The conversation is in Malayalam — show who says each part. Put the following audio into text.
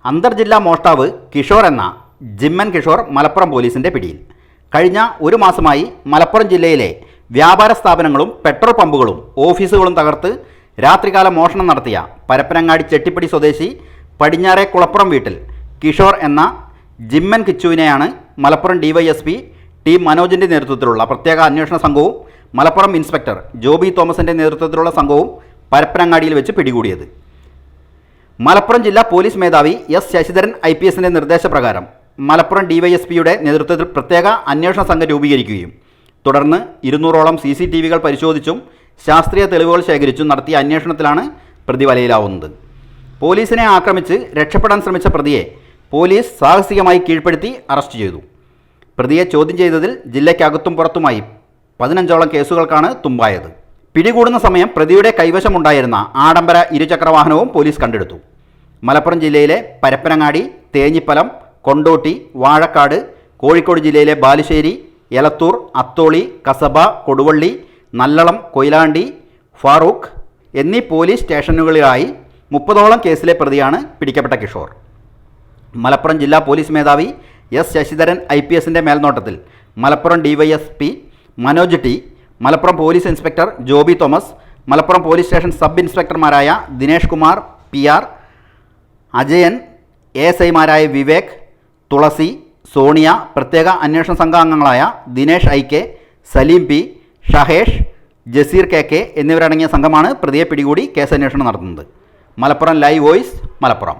Speaker 1: അന്തർജില്ലാ മോഷ്ടാവ് കിഷോർ എന്ന ജിമ്മൻ കിഷോർ മലപ്പുറം പോലീസിൻ്റെ പിടിയിൽ. കഴിഞ്ഞ ഒരു മാസമായി മലപ്പുറം ജില്ലയിലെ വ്യാപാര സ്ഥാപനങ്ങളും പെട്രോൾ പമ്പുകളും ഓഫീസുകളും തകർത്ത് രാത്രികാല മോഷണം നടത്തിയ പരപ്പനങ്ങാടി ചെട്ടിപ്പടി സ്വദേശി പടിഞ്ഞാറെ കുളപ്പുറം വീട്ടിൽ കിഷോർ എന്ന ജിമ്മൻ കിച്ചുവിനെയാണ് മലപ്പുറം ഡിവൈഎസ്പി ടി മനോജിൻ്റെ നേതൃത്വത്തിലുള്ള പ്രത്യേക അന്വേഷണ സംഘവും മലപ്പുറം ഇൻസ്പെക്ടർ ജോബി തോമസിൻ്റെ നേതൃത്വത്തിലുള്ള സംഘവും പരപ്പനങ്ങാടിയിൽ വെച്ച് പിടികൂടിയത്. മലപ്പുറം ജില്ലാ പോലീസ് മേധാവി എസ് ശശിധരൻ IPSൻ്റെ നിർദ്ദേശപ്രകാരം മലപ്പുറം ഡിവൈഎസ്പിയുടെ നേതൃത്വത്തിൽ പ്രത്യേക അന്വേഷണ സംഘം രൂപീകരിക്കുകയും തുടർന്ന് 200ഓളം CCTVകൾ പരിശോധിച്ചും ശാസ്ത്രീയ തെളിവുകൾ ശേഖരിച്ചും നടത്തിയ അന്വേഷണത്തിലാണ് പ്രതി വലയിലാവുന്നത്. പോലീസിനെ ആക്രമിച്ച് രക്ഷപ്പെടാൻ ശ്രമിച്ച പ്രതിയെ പോലീസ് സാഹസികമായി കീഴ്പ്പെടുത്തി അറസ്റ്റ് ചെയ്തു. പ്രതിയെ ചോദ്യം ചെയ്തതിൽ ജില്ലയ്ക്കകത്തും പുറത്തുമായി 15ഓളം കേസുകൾക്കാണ് തുമ്പായത്. പിടികൂടുന്ന സമയം പ്രതിയുടെ കൈവശമുണ്ടായിരുന്ന ആഡംബര ഇരുചക്രവാഹനവും പോലീസ് കണ്ടെടുത്തു. മലപ്പുറം ജില്ലയിലെ പരപ്പനങ്ങാടി, തേഞ്ഞിപ്പലം, കൊണ്ടോട്ടി, വാഴക്കാട്, കോഴിക്കോട് ജില്ലയിലെ ബാലുശ്ശേരി, എലത്തൂർ, അത്തോളി, കസബ, കൊടുവള്ളി, നല്ലളം, കൊയിലാണ്ടി, ഫാറൂഖ് എന്നീ പോലീസ് സ്റ്റേഷനുകളിലായി 30ഓളം കേസിലെ പ്രതിയാണ് പിടിക്കപ്പെട്ട കിഷോർ. മലപ്പുറം ജില്ലാ പോലീസ് മേധാവി എസ് ശശിധരൻ IPSൻ്റെ മേൽനോട്ടത്തിൽ Malappuram DYSP Manoj T, Malappuram police inspector Joby Thomas, Malappuram police station sub ഇൻസ്പെക്ടർമാരായ ദിനേഷ് കുമാർ PR, അജയൻ, ASIമാരായ വിവേക്, തുളസി, സോണിയ, പ്രത്യേക അന്വേഷണ സംഘാംഗങ്ങളായ Dinesh IK, Saleem P, Shahesh, Jaseer KK എന്നിവരടങ്ങിയ സംഘമാണ് പ്രതിയെ പിടികൂടി കേസന്വേഷണം നടത്തുന്നത്. Malappuram live voice, Malappuram.